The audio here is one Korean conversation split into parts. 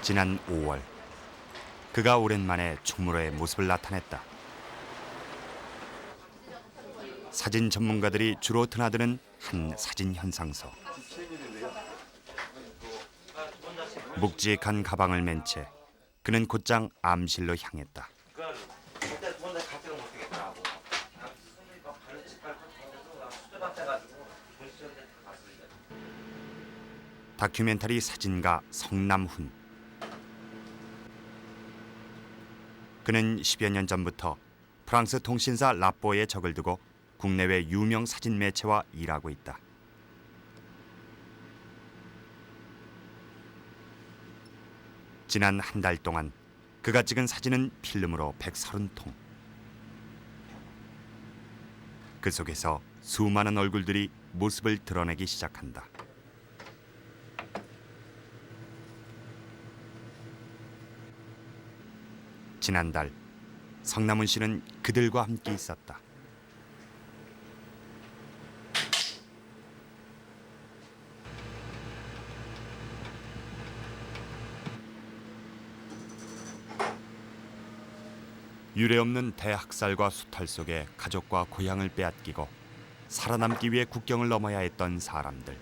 지난 5월, 그가 오랜만에 충무로의 모습을 나타냈다. 사진 전문가들이 주로 드나드는 한 사진 현상소. 묵직한 가방을 맨 채 그는 곧장 암실로 향했다. 다큐멘터리 사진가 성남훈. 그는 10여 년 전부터 프랑스 통신사 라뽀에 적을 두고 국내외 유명 사진 매체와 일하고 있다. 지난 한 달 동안 그가 찍은 사진은 필름으로 130통. 그 속에서 수많은 얼굴들이 모습을 드러내기 시작한다. 지난달 성남훈 씨는 그들과 함께 있었다. 유례없는 대학살과 수탈 속에 가족과 고향을 빼앗기고 살아남기 위해 국경을 넘어야 했던 사람들.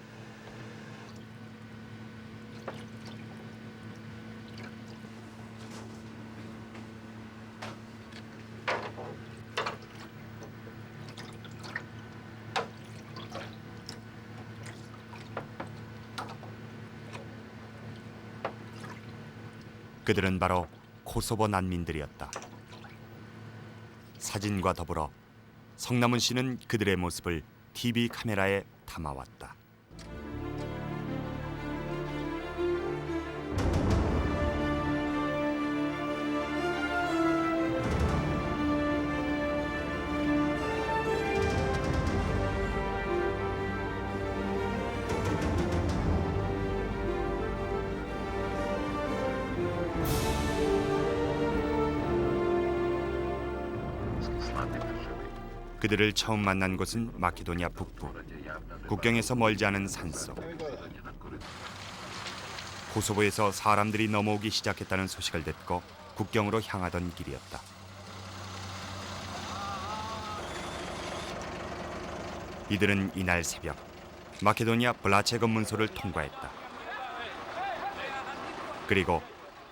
그들은 바로 코소보 난민들이었다. 사진과 더불어 성남훈 씨는 그들의 모습을 TV 카메라에 담아왔다. 그들을 처음 만난 곳은 마케도니아 북부, 국경에서 멀지 않은 산속. 코소보에서 사람들이 넘어오기 시작했다는 소식을 듣고 국경으로 향하던 길이었다. 이들은 이날 새벽 마케도니아 블라체 검문소를 통과했다. 그리고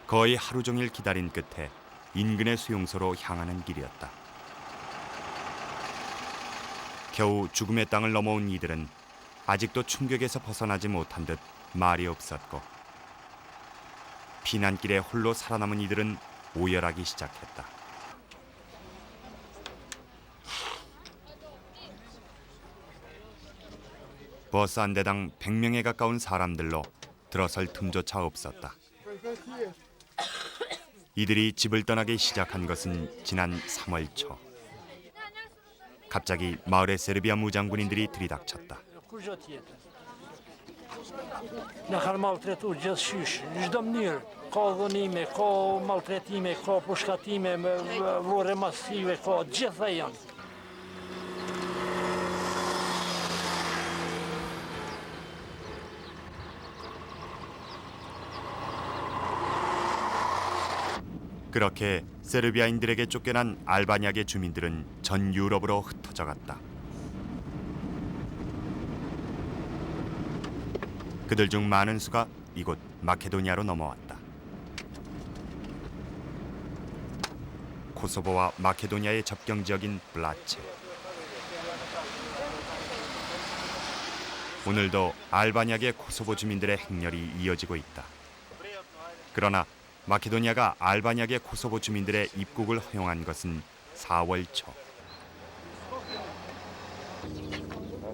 거의 하루 종일 기다린 끝에 인근의 수용소로 향하는 길이었다. 겨우 죽음의 땅을 넘어온 이들은 아직도 충격에서 벗어나지 못한 듯 말이 없었고, 피난길에 홀로 살아남은 이들은 오열하기 시작했다. 버스 한 대당 100명에 가까운 사람들로 들어설 틈조차 없었다. 이들이 집을 떠나기 시작한 것은 지난 3월 초. 갑자기 마을의 세르비아 무장군인들이 들이닥쳤다. 그렇게 세르비아인들에게 쫓겨난 알바니아계 주민들은 전 유럽으로 흩어져 갔다. 그들 중 많은 수가 이곳 마케도니아로 넘어왔다. 코소보와 마케도니아의 접경 지역인 블라체. 오늘도 알바니아계 코소보 주민들의 행렬이 이어지고 있다. 그러나 마케도니아가 알바니아계 코소보 주민들의 입국을 허용한 것은 4월 초.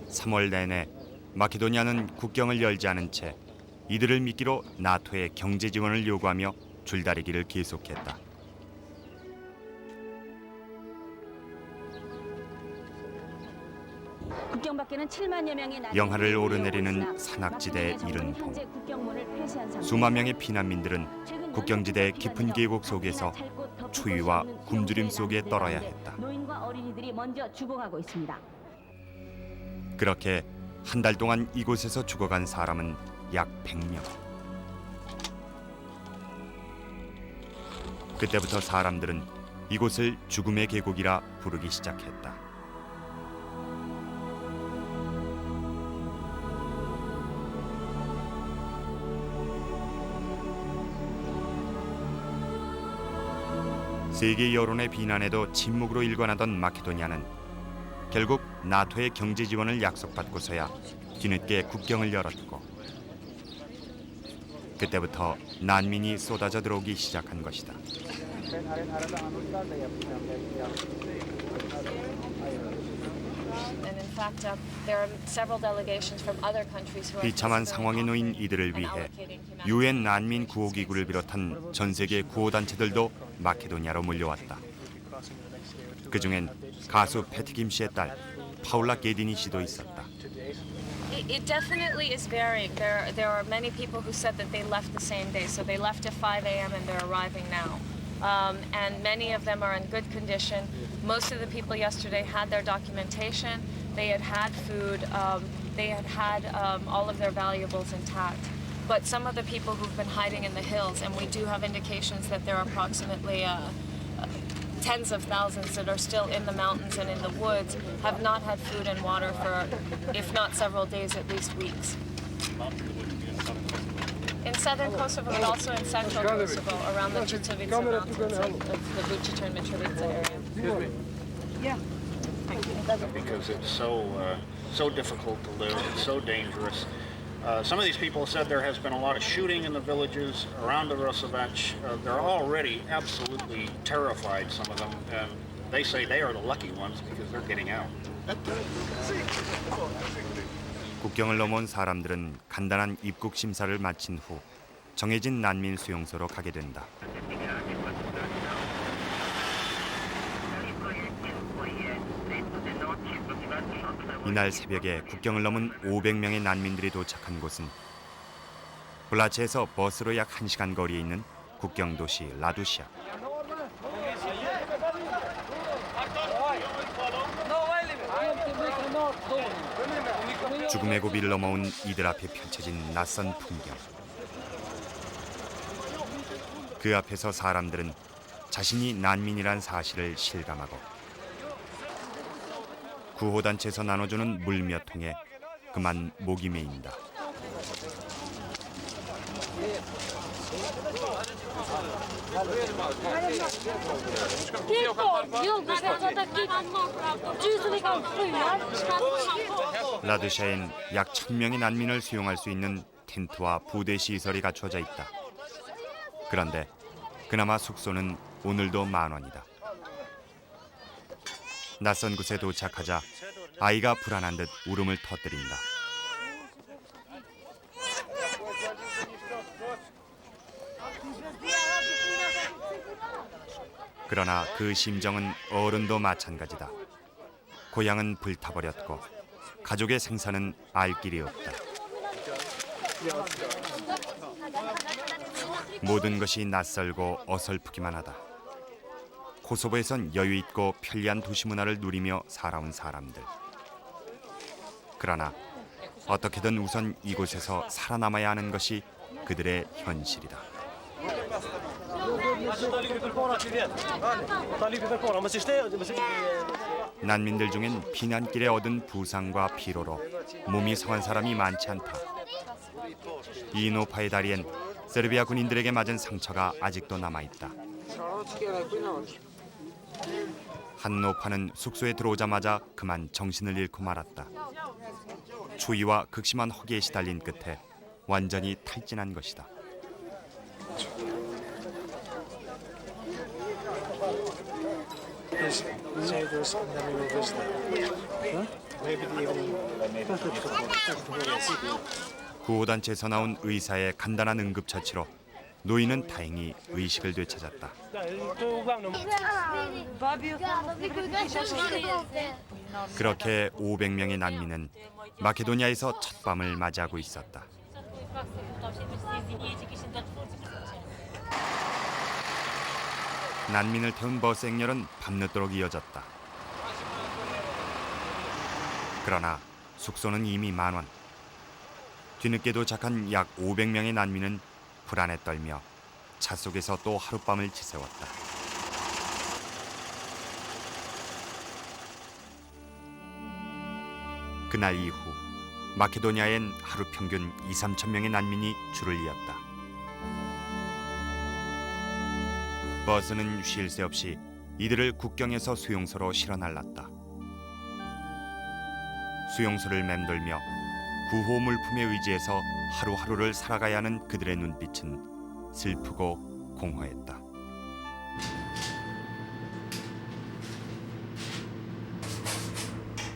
3월 내내 마케도니아는 국경을 열지 않은 채 이들을 미끼로 나토의 경제 지원을 요구하며 줄다리기를 계속했다. 국경 밖에는 7만여 명의 영하를 오르내리는 산악지대의 이른 봄. 수만 명의 피난민들은 국경지대의 깊은 계곡 속에서 추위와 굶주림 속에 떨어야 했다. 노인과 어린이들이 먼저 주공하고 있습니다. 그렇게 한 달 동안 이곳에서 죽어간 사람은 약 100명. 그때부터 사람들은 이곳을 죽음의 계곡이라 부르기 시작했다. 세계 여론의 비난에도 침묵으로 일관하던 마케도니아는 결국 나토의 경제 지원을 약속받고서야 뒤늦게 국경을 열었고, 그때부터 난민이 쏟아져 들어오기 시작한 것이다. 비참한 상황에 놓인 이들을 위해 유엔 난민 구호기구를 비롯한 전 세계 구호단체들도 마케도니아로 몰려왔다. 그중엔 가수 패티 김 씨의 딸 파울라 게디니 씨도 있었다. It definitely is varying. There are many people who said that they left the same day. So they left at 5 a.m. and they're arriving now. And many of them are in good condition. Most of the people yesterday had their documentation. They had food. They had all of their valuables intact. But some of the people who've been hiding in the hills, and we do have indications that there are approximately tens of thousands that are still in the mountains and in the woods, have not had food and water for, if not several days, at least weeks. In southern Kosovo, but also in central Kosovo, around the Mitrovica mountains, the Vučić and Mitrovica area. Yeah. Because it's so difficult to live, it's so dangerous. Some of these people said there has been a lot of shooting in the villages around the Rosavac. They're already absolutely terrified, some of them, and they say they are the lucky ones because they're getting out. 국경을 넘어온 사람들은 간단한 입국 심사를 마친 후 정해진 난민 수용소로 가게 된다. 이날 새벽에 국경을 넘은 500명의 난민들이 도착한 곳은 블라체에서 버스로 약 1시간 거리에 있는 국경 도시 라두시아. 죽음의 고비를 넘어온 이들 앞에 펼쳐진 낯선 풍경. 그 앞에서 사람들은 자신이 난민이란 사실을 실감하고 구호단체에서 나눠주는 물 몇 통에 그만 목이 메인다. 라두샤엔 약 1000명의 난민을 수용할 수 있는 텐트와 부대 시설이 갖춰져 있다. 그런데 그나마 숙소는 오늘도 10,000원이다. 낯선 곳에 도착하자 아이가 불안한 듯 울음을 터뜨린다. 그러나 그 심정은 어른도 마찬가지다. 고향은 불타버렸고 가족의 생사는 알 길이 없다. 모든 것이 낯설고 어설프기만 하다. 코소보에선 여유 있고 편리한 도시 문화를 누리며 살아온 사람들. 그러나 어떻게든 우선 이곳에서 살아남아야 하는 것이 그들의 현실이다. 난민들 중엔 피난길에 얻은 부상과 피로로 몸이 성한 사람이 많지 않다. 이 노파의 다리엔 세르비아 군인들에게 맞은 상처가 아직도 남아있다. 한 노파는 숙소에 들어오자마자 그만 정신을 잃고 말았다. 추위와 극심한 허기에 시달린 끝에 완전히 탈진한 것이다. 구호단체에서 나온 의사의 간단한 응급처치로 노인은 다행히 의식을 되찾았다. 그렇게 500명의 난민은 마케도니아에서 첫 밤을 맞이하고 있었다. 난민을 태운 버스 행렬은 밤늦도록 이어졌다. 그러나 숙소는 이미 만원. 뒤늦게 도착한 약 500명의 난민은 불안에 떨며 차 속에서 또 하룻밤을 지새웠다. 그날 이후 마케도니아엔 하루 평균 2~3천 명의 난민이 줄을 이었다. 버스는 쉴 새 없이 이들을 국경에서 수용소로 실어 날랐다. 수용소를 맴돌며 구호 물품에 의지해서 하루하루를 살아가야 하는 그들의 눈빛은 슬프고 공허했다.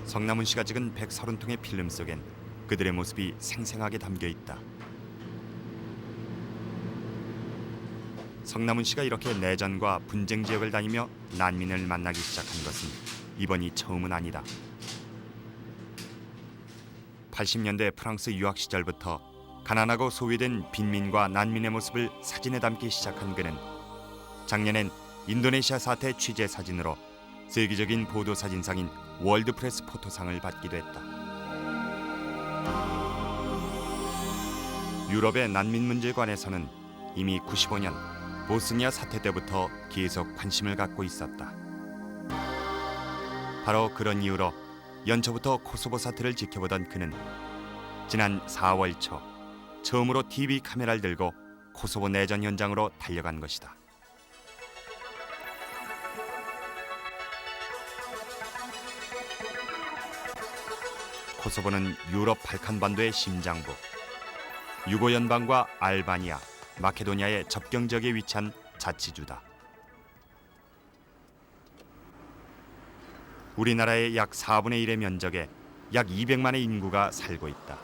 성남훈 씨가 찍은 130통의 필름 속엔 그들의 모습이 생생하게 담겨 있다. 성남훈 씨가 이렇게 내전과 분쟁 지역을 다니며 난민을 만나기 시작한 것은 이번이 처음은 아니다. 80년대 프랑스 유학 시절부터 가난하고 소외된 빈민과 난민의 모습을 사진에 담기 시작한 그는 작년엔 인도네시아 사태 취재 사진으로 세계적인 보도 사진상인 월드프레스 포토상을 받기도 했다. 유럽의 난민 문제에 관해서는 이미 95년 보스니아 사태 때부터 계속 관심을 갖고 있었다. 바로 그런 이유로 연초부터 코소보 사태를 지켜보던 그는 지난 4월 초 처음으로 TV 카메라를 들고 코소보 내전 현장으로 달려간 것이다. 코소보는 유럽 발칸반도의 심장부, 유고 연방과 알바니아, 마케도니아의 접경 지역에 위치한 자치주다. 우리나라의 약 4분의 1의 면적에 약 200만의 인구가 살고 있다.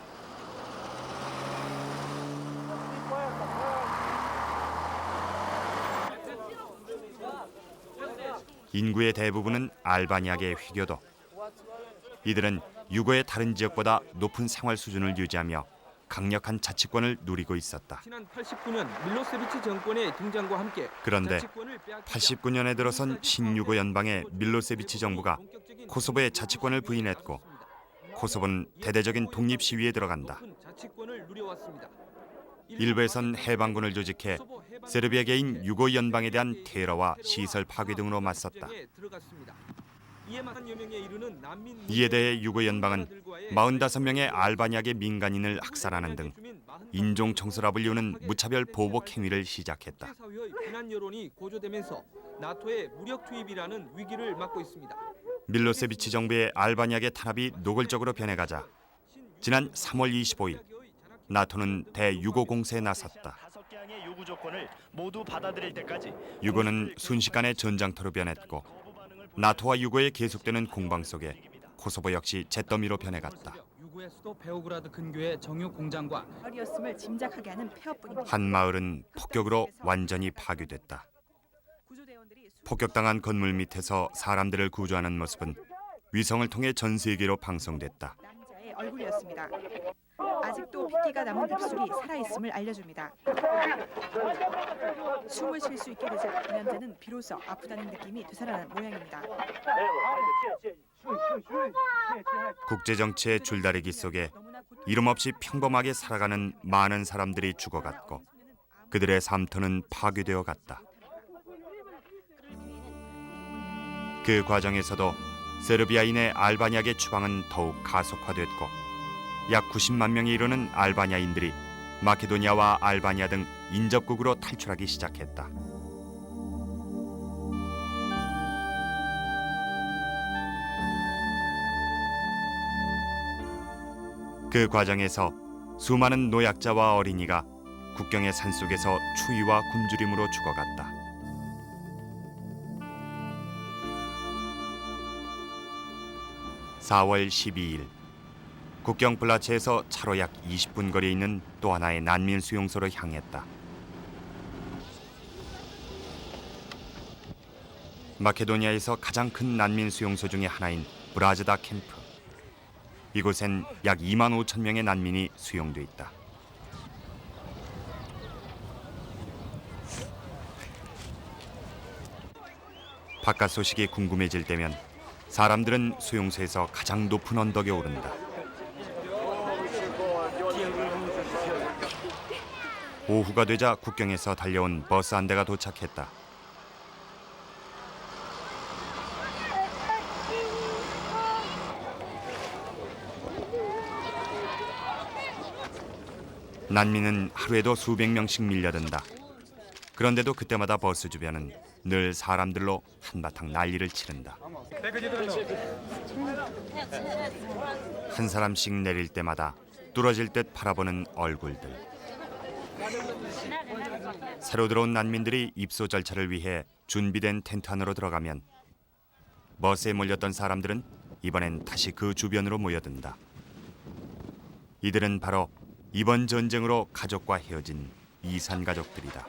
인구의 대부분은 알바니아계 회교도. 이들은 유고의 다른 지역보다 높은 생활 수준을 유지하며 강력한 자치권을 누리고 있었다. 지난 89년 밀로세비치 정권의 등장과 함께 그런데 89년에 들어선 신유고 연방의 밀로세비치 정부가 코소보의 자치권을 부인했고 코소보는 대대적인 독립 시위에 들어간다. 일부에선 해방군을 조직해 세르비아계인 유고 연방에 대한 테러와 시설 파괴 등으로 맞섰다. 이에 대해 유고 연방은 45명의 알바니아계 민간인을 학살하는 등 인종 청소랍을 이유는 무차별 보복 행위를 시작했다. 비난 여론이 고조되면서 나토의 무력 투입이라는 위기를 맞고 있습니다. 밀로세비치 정부의 알바니아계 탄압이 노골적으로 변해가자 지난 3월 25일 나토는 대유고 공세에 나섰다. 유고는 순식간에 전장터로 변했고 나토와 유고의 계속되는 공방 속에 코소보 역시 잿더미로 변해갔다. 유고의 수도 베오그라드 근교의 정유 공장과 마을이었음을 짐작하게 하는 폐허뿐입니다. 한 마을은 폭격으로 완전히 파괴됐다. 폭격당한 건물 밑에서 사람들을 구조하는 모습은 위성을 통해 전 세계로 방송됐다. 남자의 얼굴이었습니다. 아직도 핏기가 남은 입술이 살아있음을 알려줍니다. 숨을 쉴 수 있게 되자 이 남자는 비로소 아프다는 느낌이 되살아난 모양입니다. 국제정치의 줄다리기 속에 이름 없이 평범하게 살아가는 많은 사람들이 죽어갔고 그들의 삶터는 파괴되어 갔다. 그 과정에서도 세르비아인의 알바니아계 추방은 더욱 가속화됐고 약 90만 명에 이르는 알바니아인들이 마케도니아와 알바니아 등 인접국으로 탈출하기 시작했다. 그 과정에서 수많은 노약자와 어린이가 국경의 산속에서 추위와 굶주림으로 죽어갔다. (4월 12일) 국경 블라체에서 차로 약 20분 거리에 있는 또 하나의 난민 수용소로 향했다. 마케도니아에서 가장 큰 난민 수용소 중의 하나인 브라즈다 캠프. 이곳엔 약 2만 5천 명의 난민이 수용돼 있다. 바깥 소식이 궁금해질 때면 사람들은 수용소에서 가장 높은 언덕에 오른다. 오후가 되자 국경에서 달려온 버스 한 대가 도착했다. 난민은 하루에도 수백 명씩 밀려든다. 그런데도 그때마다 버스 주변은 늘 사람들로 한바탕 난리를 치른다. 한 사람씩 내릴 때마다 뚫어질 듯 바라보는 얼굴들. 새로 들어온 난민들이 입소 절차를 위해 준비된 텐트 안으로 들어가면 버스에 몰렸던 사람들은 이번엔 다시 그 주변으로 모여든다. 이들은 바로 이번 전쟁으로 가족과 헤어진 이산 가족들이다.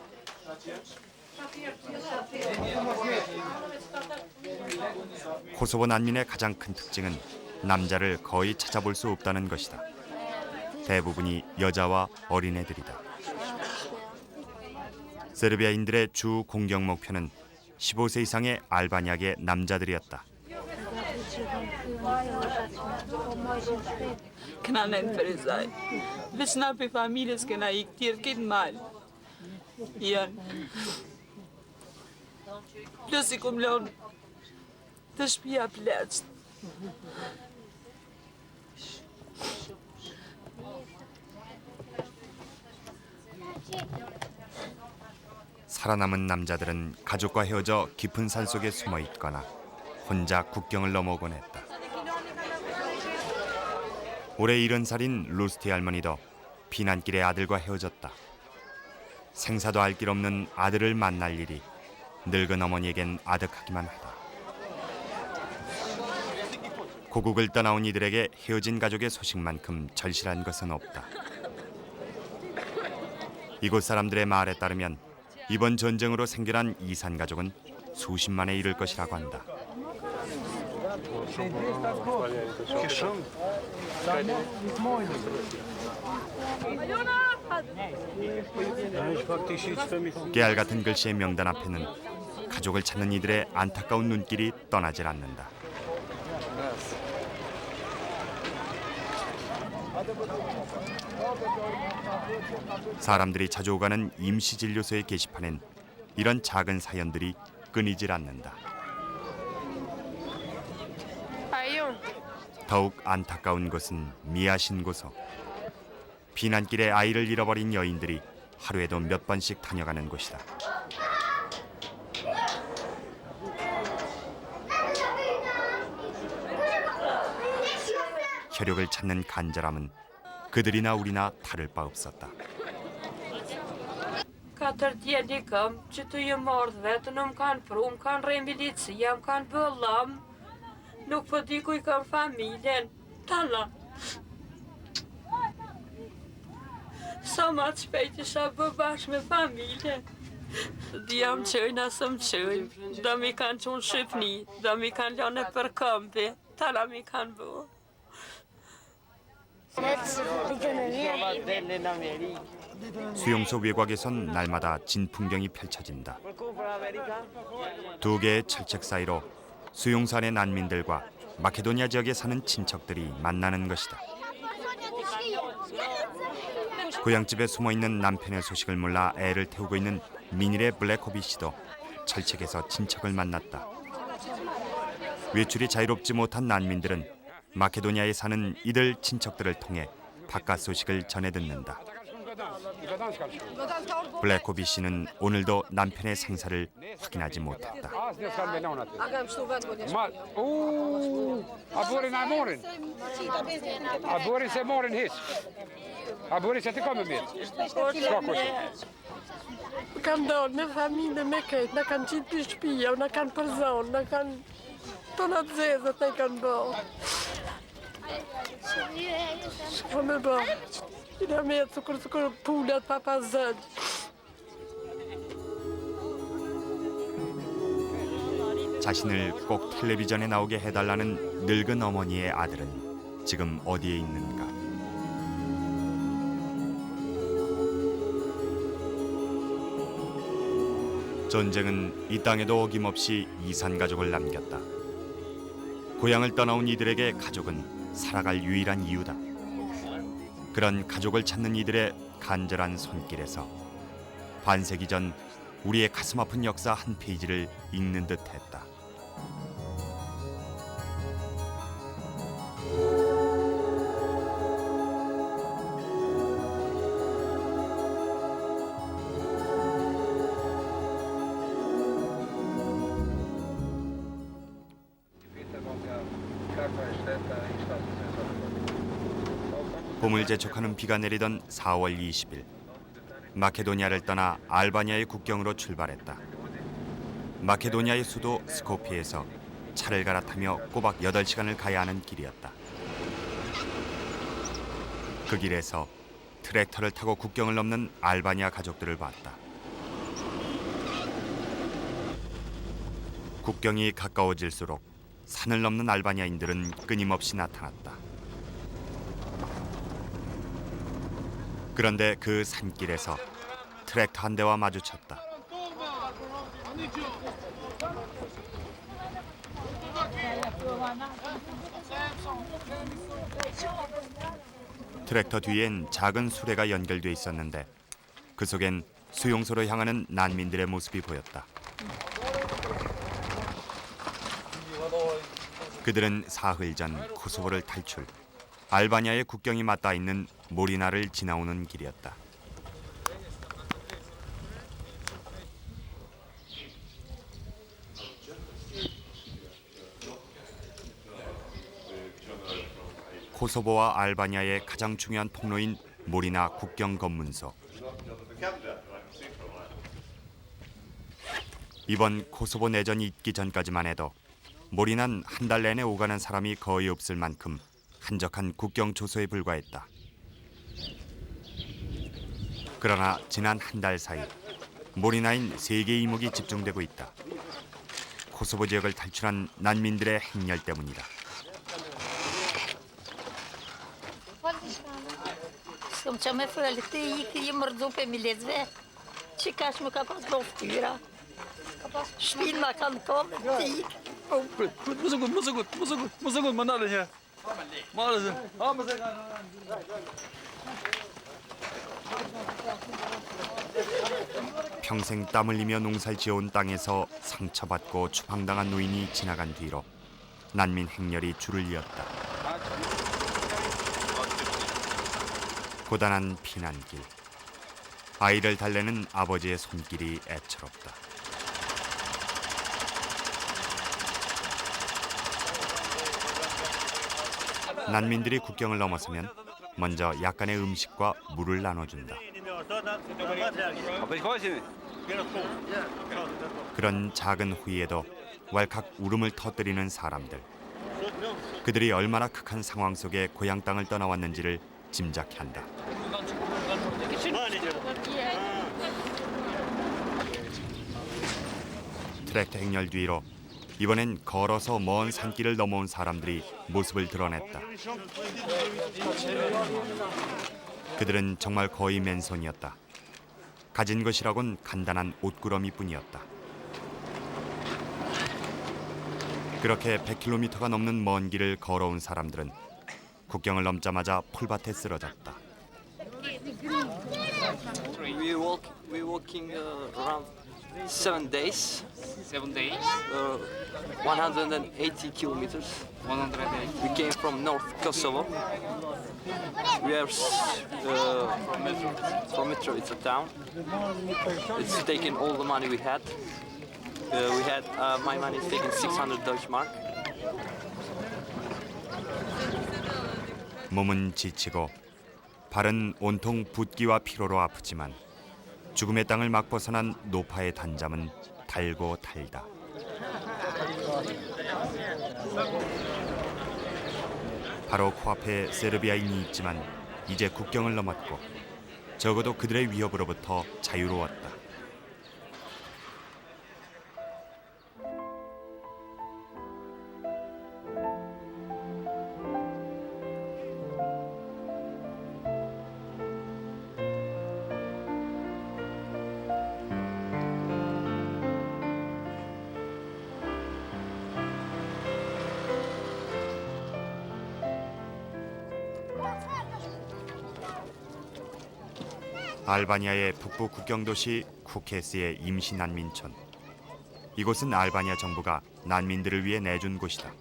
코소보 난민의 가장 큰 특징은 남자를 거의 찾아볼 수 없다는 것이다. 대부분이 여자와 어린애들이다. 세르비아인들의 주 공격 목표는 15세 이상의 알바니아계 남자들이었다. Knannen för sig. Vi snappar familjeskarna gick tillräckligt mal. Igen. Plötsligt kom lån. Det spia plats. 살아남은 남자들은 가족과 헤어져 깊은 산속에 숨어 있거나 혼자 국경을 넘어오곤 했다. 올해 70살인 루스티 할머니도 피난길에 아들과 헤어졌다. 생사도 알 길 없는 아들을 만날 일이 늙은 어머니에겐 아득하기만 하다. 고국을 떠나온 이들에게 헤어진 가족의 소식만큼 절실한 것은 없다. 이곳 사람들의 말에 따르면 이번 전쟁으로 생겨난 이산 가족은 수십만에 이를 것이라고 한다. 깨알 같은 글씨의 명단 앞에는 가족을 찾는 이들의 안타까운 눈길이 떠나질 않는다. 사람들이 자주 오가는 임시진료소의 게시판엔 이런 작은 사연들이 끊이질 않는다. 더욱 안타까운 것은 미아신고소. 피난길에 아이를 잃어버린 여인들이 하루에도 몇 번씩 다녀가는 곳이다. 혈육을 찾는 간절함은 그들이나 우리나 다를 바 없었다. Katër tjeli kam që të ju mardh vetën, më kanë pru, më kanë rrej milicia, më kanë bëllam. Nuk po di ku I kam familjen, talla. Sa ma të shpejt isha bë bashkë me familjen. Di jam qëjnë asëm qëjnë, do mi kanë qunë Shqipni, do mi kanë lone për këmpi, talla mi kanë bë. 수용소 외곽에선 날마다 진 풍경이 펼쳐진다. 두 개의 철책 사이로 수용소 안의 난민들과 마케도니아 지역에 사는 친척들이 만나는 것이다. 고향집에 숨어있는 남편의 소식을 몰라 애를 태우고 있는 미닐의 블랙호비 씨도 철책에서 친척을 만났다. 외출이 자유롭지 못한 난민들은 마케도니아에 사는 이들 친척들을 통해 바깥 소식을 전해 듣는다. 블랙호비 씨는 오늘도 남편의 생사를 확인하지 못했다. Kanë dalë me familje, me këtë, në kanë qitë për shpija, në kanë përzonë, në kanë tonat zezët, në kanë bërë. Shko me bërë, I në me cukur pullet papa zënë. 자신을 꼭 텔레비전에 나오게 해달라는 늙은 어머니의 아들은 지금 어디에 있는가? 전쟁은 이 땅에도 어김없이 이산 가족을 남겼다. 고향을 떠나온 이들에게 가족은 살아갈 유일한 이유다. 그런 가족을 찾는 이들의 간절한 손길에서 반세기 전 우리의 가슴 아픈 역사 한 페이지를 읽는 듯했다. 봄을 재촉하는 비가 내리던 4월 20일 마케도니아를 떠나 알바니아의 국경으로 출발했다. 마케도니아의 수도 스코피에서 차를 갈아타며 꼬박 8시간을 가야 하는 길이었다. 그 길에서 트랙터를 타고 국경을 넘는 알바니아 가족들을 봤다. 국경이 가까워질수록 산을 넘는 알바니아인들은 끊임없이 나타났다. 그런데 그 산길에서 트랙터 한 대와 마주쳤다. 트랙터 뒤엔 작은 수레가 연결돼 있었는데 그 속엔 수용소로 향하는 난민들의 모습이 보였다. 그들은 사흘 전 코소보를 탈출, 알바니아의 국경이 맞닿아 있는 모리나를 지나오는 길이었다. 코소보와 알바니아의 가장 중요한 통로인 모리나 국경 검문소. 이번 코소보 내전이 있기 전까지만 해도 모리난 한 달 내내 오가는 사람이 거의 없을 만큼 한적한 국경 조소에 불과했다. 그러나 지난 한 달 사이 모리나인 3개의 이목이 집중되고 있다. 코소보 지역을 탈출한 난민들의 행렬 때문이다. Som jag följde, det gick i mordope milezve. Чекаш му kapaz loftyra. Spinna kan kom, det gick. 무슨 만나는 해. 말하자. 평생 땀 흘리며 농사를 지어온 땅에서 상처받고 추방당한 노인이 지나간 뒤로 난민 행렬이 줄을 이었다. 고단한 피난길. 아이를 달래는 아버지의 손길이 애처롭다. 난민들이 국경을 넘어서면 먼저 약간의 음식과 물을 나눠준다. 그런 작은 호의에도 왈칵 울음을 터뜨리는 사람들. 그들이 얼마나 극한 상황 속에 고향 땅을 떠나왔는지를 짐작케 한다. 트랙터 행렬 뒤로 이번엔 걸어서 먼 산길을 넘어온 사람들이 모습을 드러냈다. 그들은 정말 거의 맨손이었다. 가진 것이라곤 간단한 옷구러미뿐이었다. 그렇게 100km가 넘는 먼 길을 걸어온 사람들은 국경을 넘자마자 풀밭에 쓰러졌다. We're walking around 7 days. 7 days? 180 kilometers. 180. We came from North Kosovo. We are from Mitrovica town. It's taken all the money we had. My money is taken 600 Deutschmark. 몸은 지치고 발은 온통 붓기와 피로로 아프지만 죽음의 땅을 막 벗어난 노파의 단잠은 달고 달다. 바로 코앞에 세르비아인이 있지만 이제 국경을 넘었고 적어도 그들의 위협으로부터 자유로웠다. 알바니아의 북부 국경도시 쿠케스의 임시 난민촌. 이곳은 알바니아 정부가 난민들을 위해 내준 곳이다.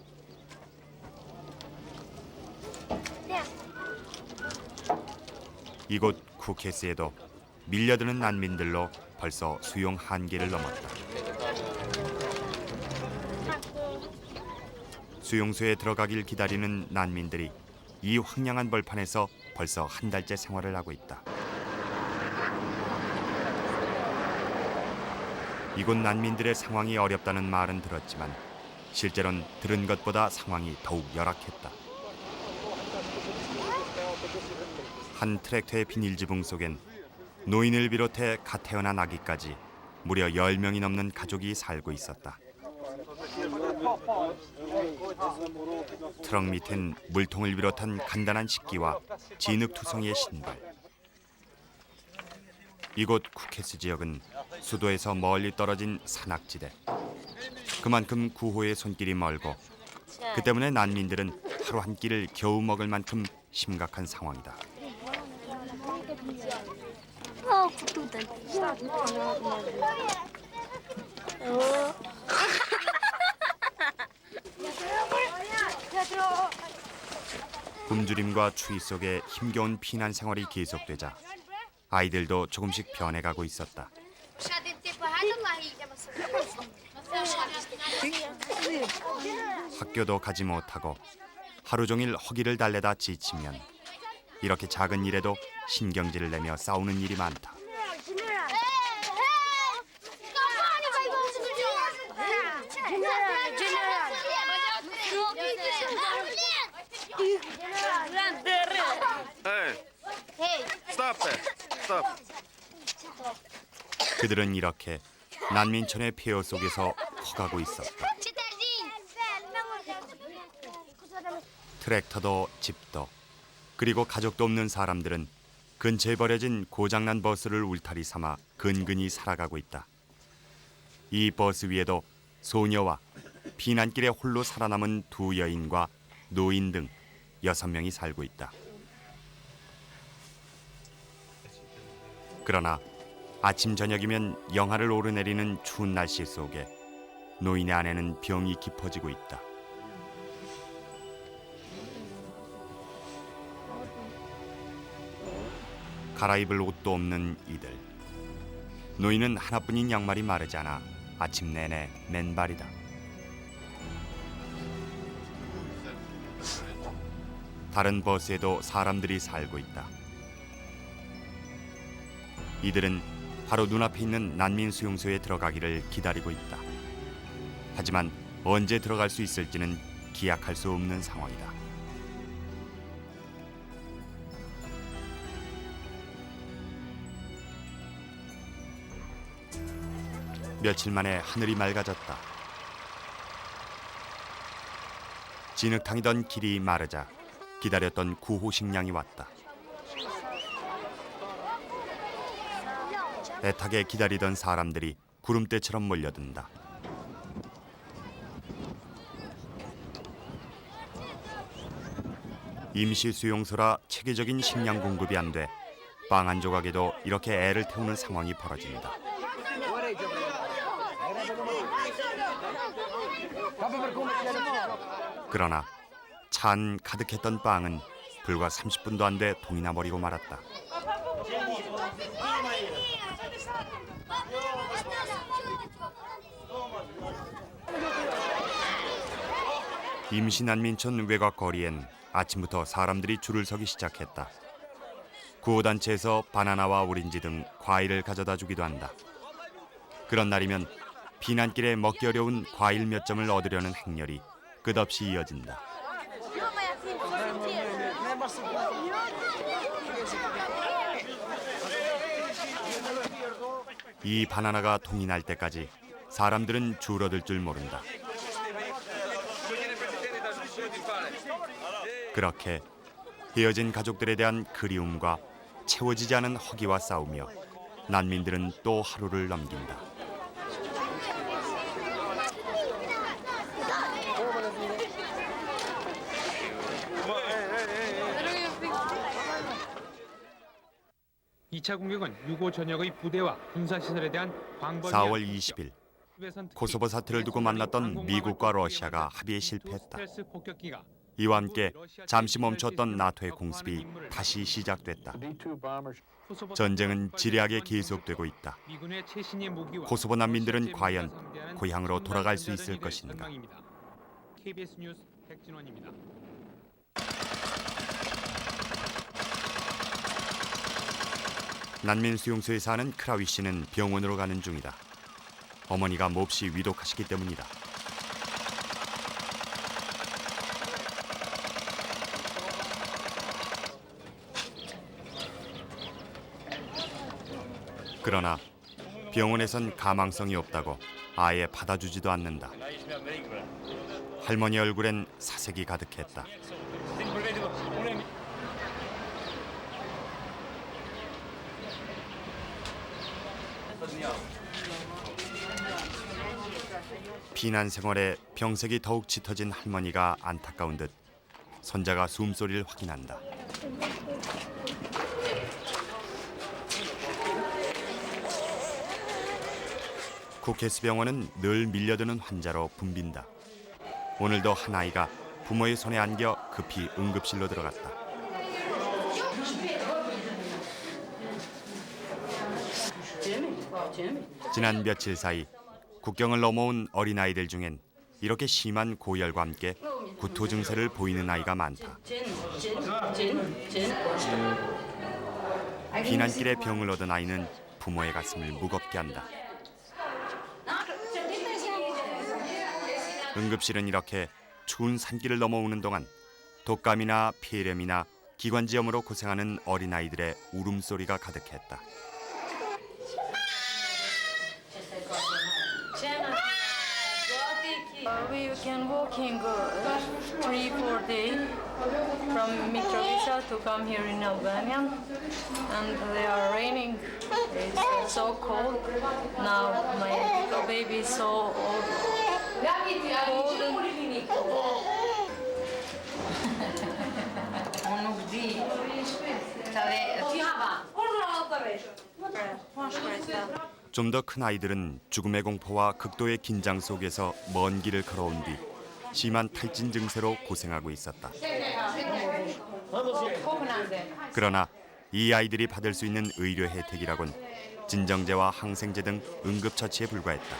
이곳 쿠케스에도 밀려드는 난민들로 벌써 수용 한계를 넘었다. 수용소에 들어가길 기다리는 난민들이 이 황량한 벌판에서 벌써 한 달째 생활을 하고 있다. 이곳 난민들의 상황이 어렵다는 말은 들었지만 실제로는 들은 것보다 상황이 더욱 열악했다. 한 트랙터의 비닐 지붕 속엔 노인을 비롯해 갓 태어난 아기까지 무려 10명이 넘는 가족이 살고 있었다. 트럭 밑엔 물통을 비롯한 간단한 식기와 진흙투성이의 신발. 이곳 쿠케스 지역은 수도에서 멀리 떨어진 산악지대. 그만큼 구호의 손길이 멀고 그 때문에 난민들은 하루 한 끼를 겨우 먹을 만큼 심각한 상황이다. 굶주림과 추위 속에 힘겨운 피난 생활이 계속되자 아이들도 조금씩 변해가고 있었다. 학교도 가지 못하고 하루 종일 허기를 달래다 지치면 이렇게 작은 일에도 신경질을 내며 싸우는 일이 많다. 그들은 이렇게 난민촌의 폐허 속에서 커가고 있었다. 트랙터도 집도 그리고 가족도 없는 사람들은 근처에 버려진 고장난 버스를 울타리 삼아 근근히 살아가고 있다. 이 버스 위에도 소녀와 피난길에 홀로 살아남은 두 여인과 노인 등 6명이 살고 있다. 그러나 아침 저녁이면 영하를 오르내리는 추운 날씨 속에 노인의 안에는 병이 깊어지고 있다. 갈아입을 옷도 없는 이들. 노인은 하나뿐인 양말이 마르지 않아 아침 내내 맨발이다. 다른 버스에도 사람들이 살고 있다. 이들은 바로 눈앞에 있는 난민 수용소에 들어가기를 기다리고 있다. 하지만 언제 들어갈 수 있을지는 기약할 수 없는 상황이다. 며칠 만에 하늘이 맑아졌다. 진흙탕이던 길이 마르자 기다렸던 구호 식량이 왔다. 애타게 기다리던 사람들이 구름대처럼 몰려든다. 임시 수용소라 체계적인 식량 공급이 안 돼 빵 한 조각에도 이렇게 애를 태우는 상황이 벌어진다. 그러나 차 안 가득했던 빵은 불과 30분도 안 돼 동이 나버리고 말았다. 임시 난민촌 외곽 거리엔 아침부터 사람들이 줄을 서기 시작했다. 구호단체에서 바나나와 오렌지 등 과일을 가져다 주기도 한다. 그런 날이면 비난길에 먹기 어려운 과일 몇 점을 얻으려는 행렬이 끝없이 이어진다. 이 바나나가 동이 날 때까지 사람들은 줄어들 줄 모른다. 그렇게 헤어진 가족들에 대한 그리움과 채워지지 않은 허기와 싸우며 난민들은 또 하루를 넘긴다. 2차 공격은 유고 전역의 부대와 군사시설에 대한 광범위한 4월 20일 코소보 사태를 두고 만났던 미국과 러시아가 합의에 실패했다. 스텔스 폭격기가 이와 함께 잠시 멈췄던 나토의 공습이 다시 시작됐다. 전쟁은 지리하게 계속되고 있다. 미군의 최신의 무기와 코소보 난민들은 과연 고향으로 돌아갈 수 있을 것인가? KBS 뉴스 백진원입니다. 난민 수용소에 사는 크라위 씨는 병원으로 가는 중이다. 어머니가 몹시 위독하시기 때문이다. 그러나 병원에선 가망성이 없다고 아예 받아주지도 않는다. 할머니 얼굴엔 사색이 가득했다. 피난 생활에 병색이 더욱 짙어진 할머니가 안타까운 듯 손자가 숨소리를 확인한다. 쿠케스 병원은 늘 밀려드는 환자로 붐빈다. 오늘도 한 아이가 부모의 손에 안겨 급히 응급실로 들어갔다. 지난 며칠 사이 국경을 넘어온 어린아이들 중엔 이렇게 심한 고열과 함께 구토 증세를 보이는 아이가 많다. 비난길에 병을 얻은 아이는 부모의 가슴을 무겁게 한다. 응급실은 이렇게 추운 산길을 넘어오는 동안 독감이나 폐렴이나 기관지염으로 고생하는 어린아이들의 울음소리가 가득했다. We can walking 3-4 days from Mitrovica to come here in Albania, and they are raining. It's so cold. Now my little baby is so old. 좀 더 큰 아이들은 죽음의 공포와 극도의 긴장 속에서 먼 길을 걸어온 뒤 심한 탈진 증세로 고생하고 있었다. 그러나 이 아이들이 받을 수 있는 의료 혜택이라곤 진정제와 항생제 등 응급처치에 불과했다.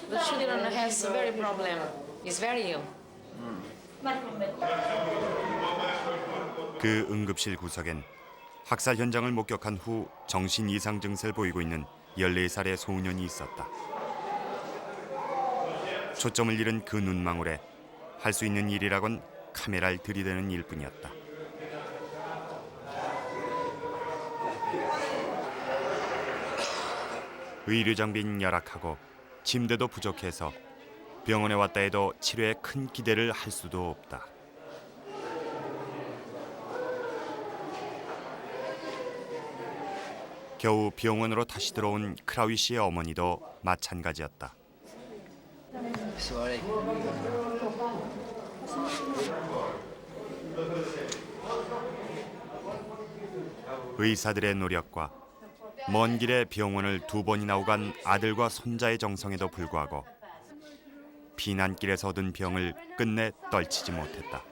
The children has a very problem. Is very ill. 그 응급실 구석엔 학살 현장을 목격한 후 정신 이상 증세를 보이고 있는 14살의 소년이 있었다. 초점을 잃은 그 눈망울에 할 수 있는 일이라곤 카메라를 들이대는 일뿐이었다. 의료 장비는 열악하고 침대도 부족해서 병원에 왔다 해도 치료에 큰 기대를 할 수도 없다. 겨우 병원으로 다시 들어온 크라위 씨의 어머니도 마찬가지였다. 의사들의 노력과 먼 길에 병원을 2번이나 오간 아들과 손자의 정성에도 불구하고 피난길에서 얻은 병을 끝내 떨치지 못했다.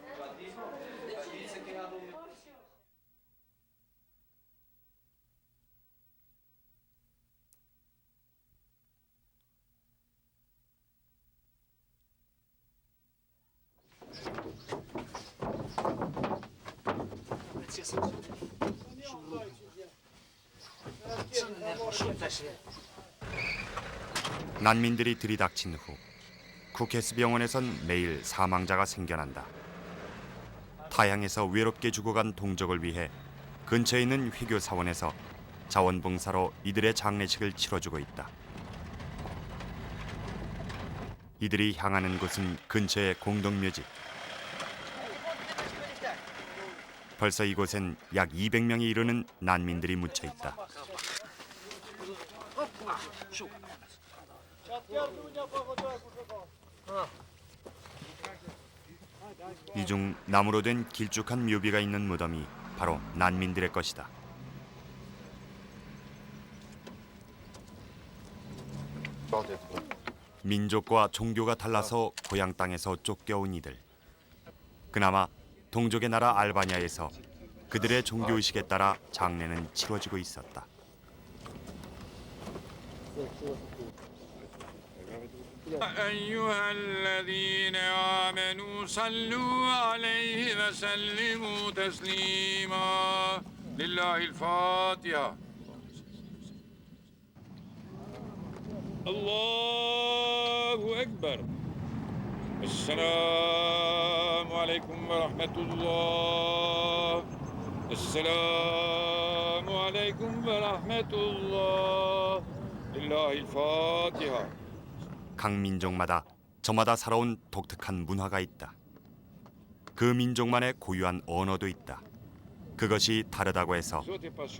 난민들이 들이닥친 후 쿠케스 병원에선 매일 사망자가 생겨난다. 타향에서 외롭게 죽어간 동족을 위해 근처에 있는 회교 사원에서 자원봉사로 이들의 장례식을 치러주고 있다. 이들이 향하는 곳은 근처의 공동묘지. 벌써 이곳엔 약 200명이 이르는 난민들이 묻혀 있다. 이 중 나무로 된 길쭉한 묘비가 있는 무덤이 바로 난민들의 것이다. 민족과 종교가 달라서 고향 땅에서 쫓겨온 이들. 그나마 동족의 나라 알바니아에서 그들의 종교의식에 따라 장례는 치러지고 있었다. أيها الذين آمنوا صلوا عليه وسلموا تسليما لله الفاتحة الله أكبر السلام عليكم ورحمة الله السلام عليكم ورحمة الله لله الفاتحة. 각 민족마다 저마다 살아온 독특한 문화가 있다. 그 민족만의 고유한 언어도 있다. 그것이 다르다고 해서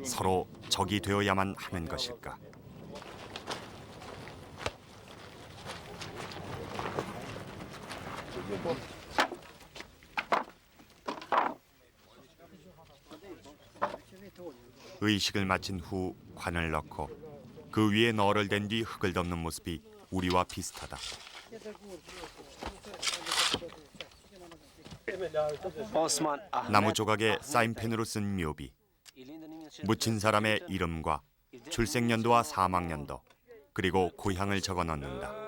서로 적이 되어야만 하는 것일까? 의식을 마친 후 관을 넣고 그 위에 너를 댄 뒤 흙을 덮는 모습이 우리와 비슷하다. 나무 조각에 사인펜으로 쓴 묘비, 묻힌 사람의 이름과 출생연도와 사망연도, 그리고 고향을 적어 넣는다.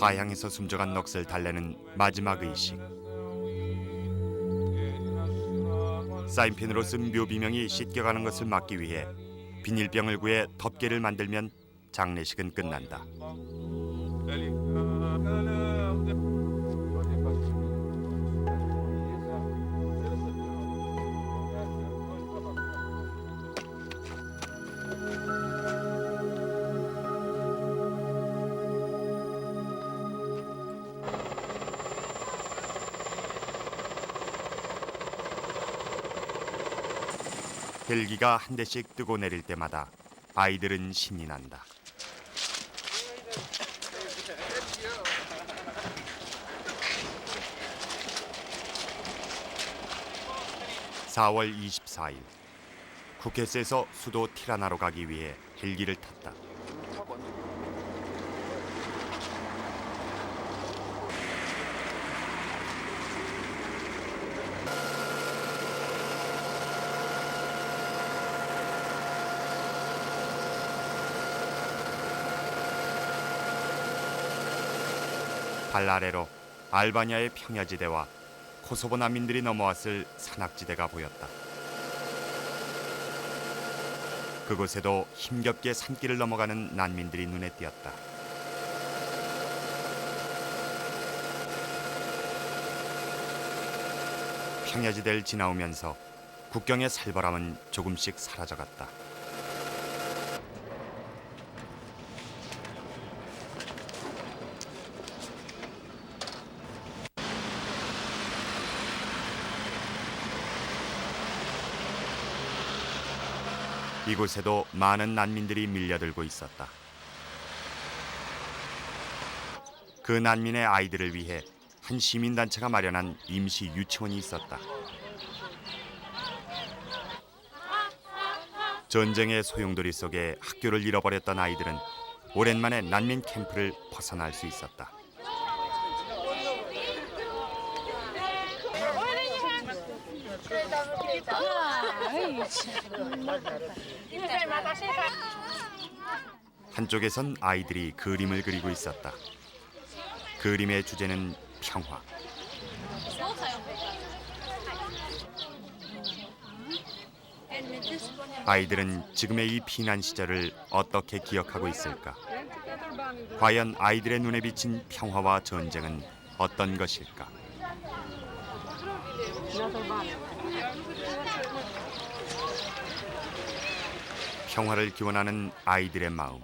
타향에서 숨져간 넋을 달래는 마지막 의식. 사인펜으로 쓴 묘비명이 씻겨가는 것을 막기 위해 비닐병을 구해 덮개를 만들면 장례식은 끝난다. 헬기가 한 대씩 뜨고 내릴 때마다 아이들은 신이 난다. (4월 24일) 쿠케스에서 수도 티라나로 가기 위해 헬기를 탔다. 발 아래로 알바니아의 평야지대와 코소보 난민들이 넘어왔을 산악지대가 보였다. 그곳에도 힘겹게 산길을 넘어가는 난민들이 눈에 띄었다. 평야지대를 지나오면서 국경의 살벌함은 조금씩 사라져갔다. 이곳에도 많은 난민들이 밀려들고 있었다. 그 난민의 아이들을 위해 한 시민단체가 마련한 임시 유치원이 있었다. 전쟁의 소용돌이 속에 학교를 잃어버렸던 아이들은 오랜만에 난민 캠프를 벗어날 수 있었다. 한쪽에선 아이들이 그림을 그리고 있었다. 그림의 주제는 평화. 아이들은 지금의 이 피난 시절을 어떻게 기억하고 있을까? 과연 아이들의 눈에 비친 평화와 전쟁은 어떤 것일까? 평화를 기원하는 아이들의 마음.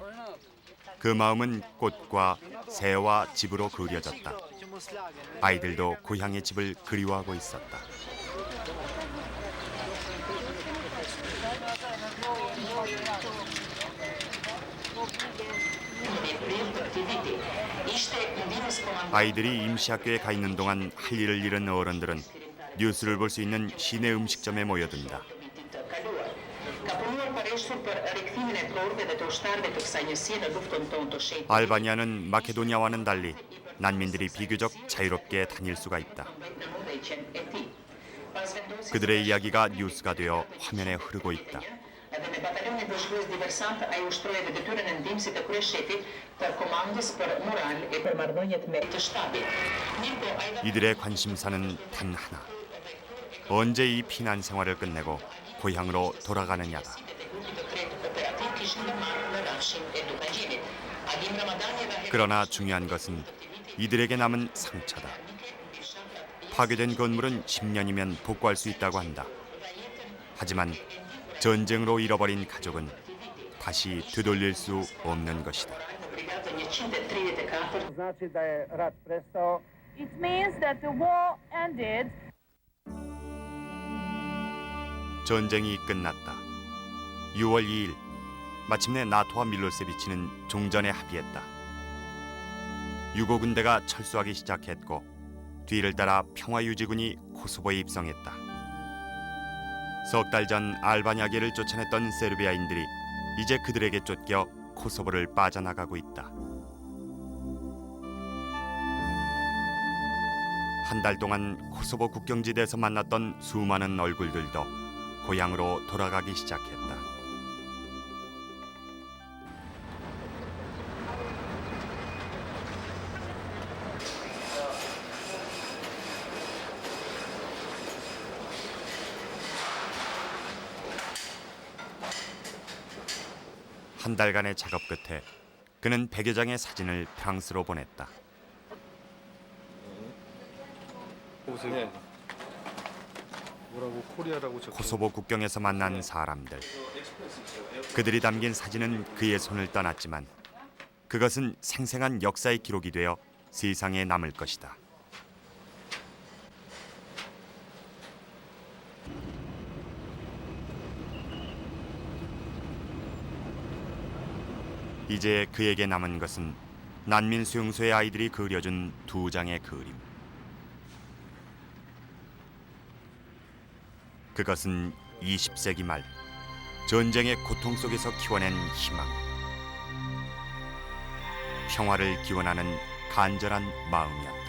그 마음은 꽃과 새와 집으로 그려졌다. 아이들도 고향의 집을 그리워하고 있었다. 아이들이 임시학교에 가 있는 동안 할 일을 잃은 어른들은 뉴스를 볼 수 있는 시내 음식점에 모여든다. 알바니아는 마케도니아와는 달리 난민들이 비교적 자유롭게 다닐 수가 있다. 그들의 이야기가 뉴스가 되어 화면에 흐르고 있다. 이들의 관심사는 단 하나. 언제 이 피난 생활을 끝내고 고향으로 돌아가느냐다. 그러나 중요한 것은 이들에게 남은 상처다. 파괴된 건물은 10년이면 복구할 수 있다고 한다. 하지만 전쟁으로 잃어버린 가족은 다시 되돌릴 수 없는 것이다. It means that the war ended. 전쟁이 끝났다. 6월 2일 마침내 나토와 밀로세비치는 종전에 합의했다. 유고 군대가 철수하기 시작했고 뒤를 따라 평화유지군이 코소보에 입성했다. 석 달 전 알바니아계를 쫓아냈던 세르비아인들이 이제 그들에게 쫓겨 코소보를 빠져나가고 있다. 한 달 동안 코소보 국경지대에서 만났던 수많은 얼굴들도 고향으로 돌아가기 시작했다. 한 달간의 작업 끝에 그는 100여 장의 사진을 프랑스로 보냈다. 뭐라고 코리아라고 적혀. 코소보 국경에서 만난 사람들. 그들이 담긴 사진은 그의 손을 떠났지만 그것은 생생한 역사의 기록이 되어 세상에 남을 것이다. 이제 그에게 남은 것은 난민 수용소의 아이들이 그려준 2장의 그림. 그것은 20세기 말 전쟁의 고통 속에서 키워낸 희망, 평화를 기원하는 간절한 마음이었다.